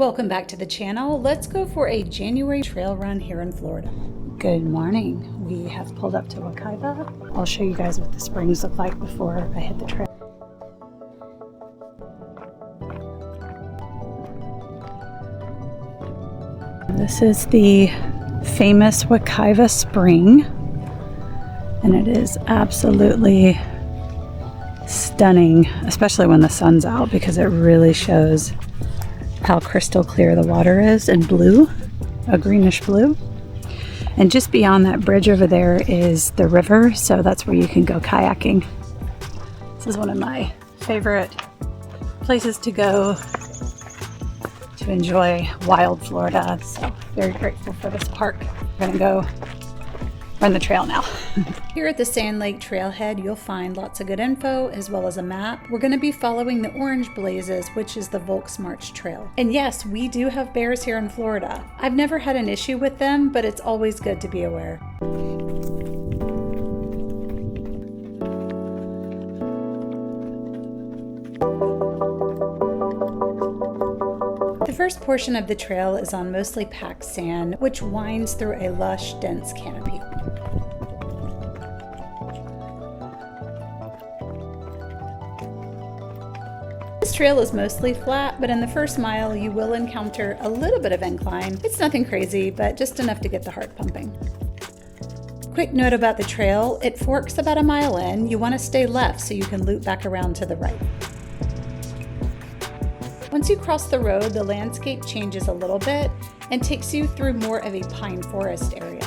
Welcome back to the channel. Let's go for a January trail run here in Florida. Good morning. We have pulled up to Wekiwa. I'll show you guys what the springs look like before I hit the trail. This is the famous Wekiwa Spring, and it is absolutely stunning, especially when the sun's out, because it really shows how crystal clear the water is and blue, a greenish blue. And just beyond that bridge over there is the river, so that's where you can go kayaking. This is one of my favorite places to go to enjoy wild Florida, so very grateful for this park. We're gonna go run the trail now. Here at the Sand Lake Trailhead, you'll find lots of good info as well as a map. We're going to be following the orange blazes, which is the Volksmarch Trail. And yes, we do have bears here in Florida. I've never had an issue with them, but it's always good to be aware. The first portion of the trail is on mostly packed sand, which winds through a lush, dense canopy. This trail is mostly flat, but in the first mile you will encounter a little bit of incline. It's nothing crazy, but just enough to get the heart pumping. Quick note about the trail, it forks about a mile in. You want to stay left so you can loop back around to the right. Once you cross the road, the landscape changes a little bit and takes you through more of a pine forest area.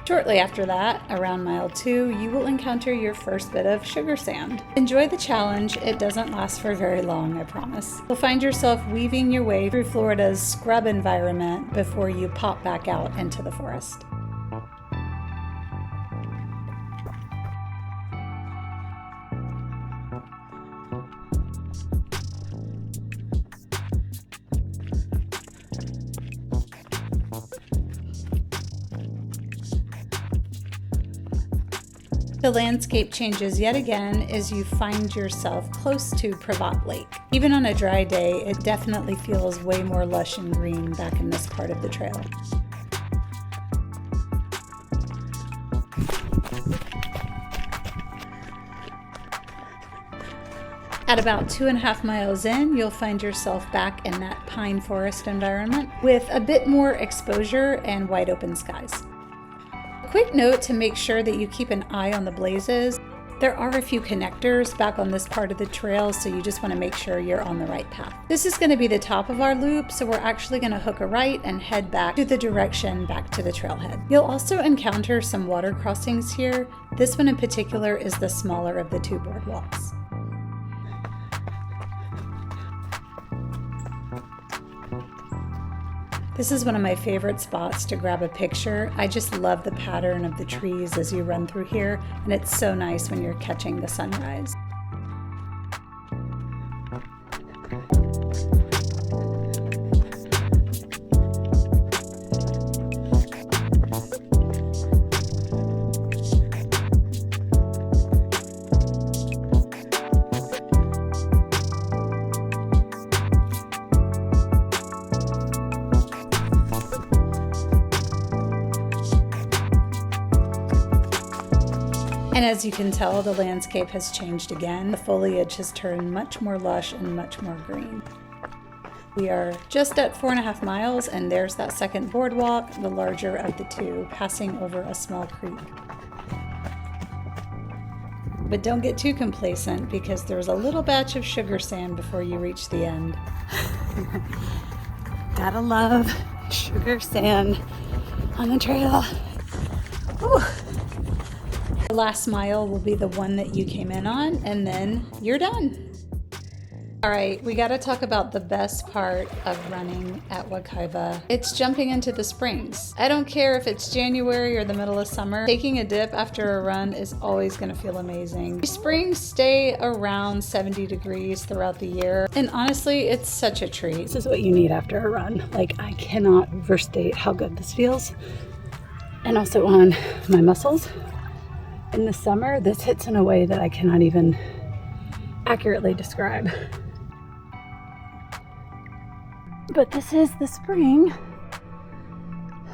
Shortly after that, around mile 2, you will encounter your first bit of sugar sand. Enjoy the challenge, it doesn't last for very long, I promise. You'll find yourself weaving your way through Florida's scrub environment before you pop back out into the forest. The landscape changes yet again as you find yourself close to Privat Lake. Even on a dry day, it definitely feels way more lush and green back in this part of the trail. At about 2.5 miles in, you'll find yourself back in that pine forest environment with a bit more exposure and wide open skies. Quick note to make sure that you keep an eye on the blazes. There are a few connectors back on this part of the trail, so you just want to make sure you're on the right path. This is going to be the top of our loop, so we're actually going to hook a right and head back to the direction back to the trailhead. You'll also encounter some water crossings here. This one in particular is the smaller of the two boardwalks. This is one of my favorite spots to grab a picture. I just love the pattern of the trees as you run through here, and it's so nice when you're catching the sunrise. And as you can tell, the landscape has changed again. The foliage has turned much more lush and much more green. We are just at 4.5 miles, and there's that second boardwalk, the larger of the two, passing over a small creek. But don't get too complacent, because there's a little batch of sugar sand before you reach the end. Gotta love sugar sand on the trail. Whew. The last mile will be the one that you came in on, and then you're done. All right, we got to talk about the best part of running at Wekiwa. It's jumping into the springs. I don't care if it's January or the middle of summer, taking a dip after a run is always going to feel amazing. The springs stay around 70 degrees throughout the year, and honestly, it's such a treat. This is what you need after a run. Like, I cannot overstate how good this feels. and also on my muscles. In the summer, this hits in a way that I cannot even accurately describe. But this is the spring.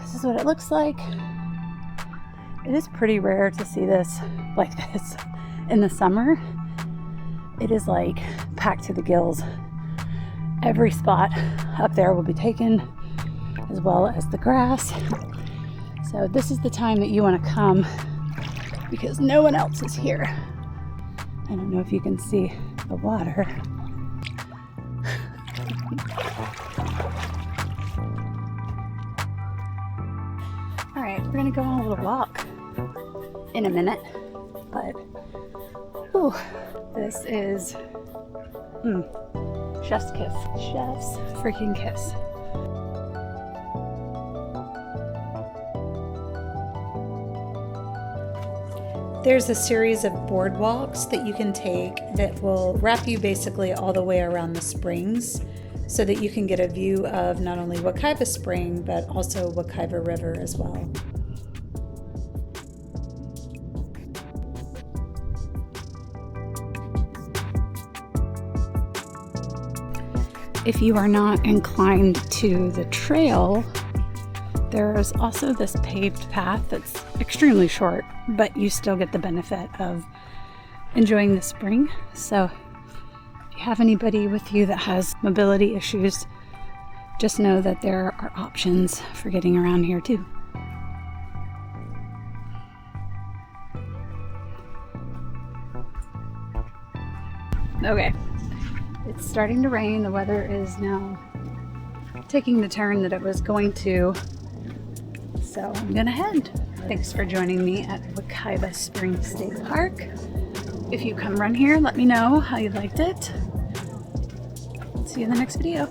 This is what it looks like. It is pretty rare to see this like this in the summer. It is like packed to the gills. Every spot up there will be taken, as well as the grass. So this is the time that you want to come because no one else is here. I don't know if you can see the water. All right, we're gonna go on a little walk in a minute, but ooh, this is chef's kiss. Chef's freaking kiss. There's a series of boardwalks that you can take that will wrap you basically all the way around the springs so that you can get a view of not only Wekiwa Spring, but also Wekiwa River as well. If you are not inclined to the trail, there's also this paved path that's extremely short, but you still get the benefit of enjoying the spring. So if you have anybody with you that has mobility issues, just know that there are options for getting around here too. Okay, it's starting to rain. The weather is now taking the turn that it was going to. So I'm gonna head. Thanks for joining me at Wekiwa Springs State Park. If you come run here, let me know how you liked it. See you in the next video.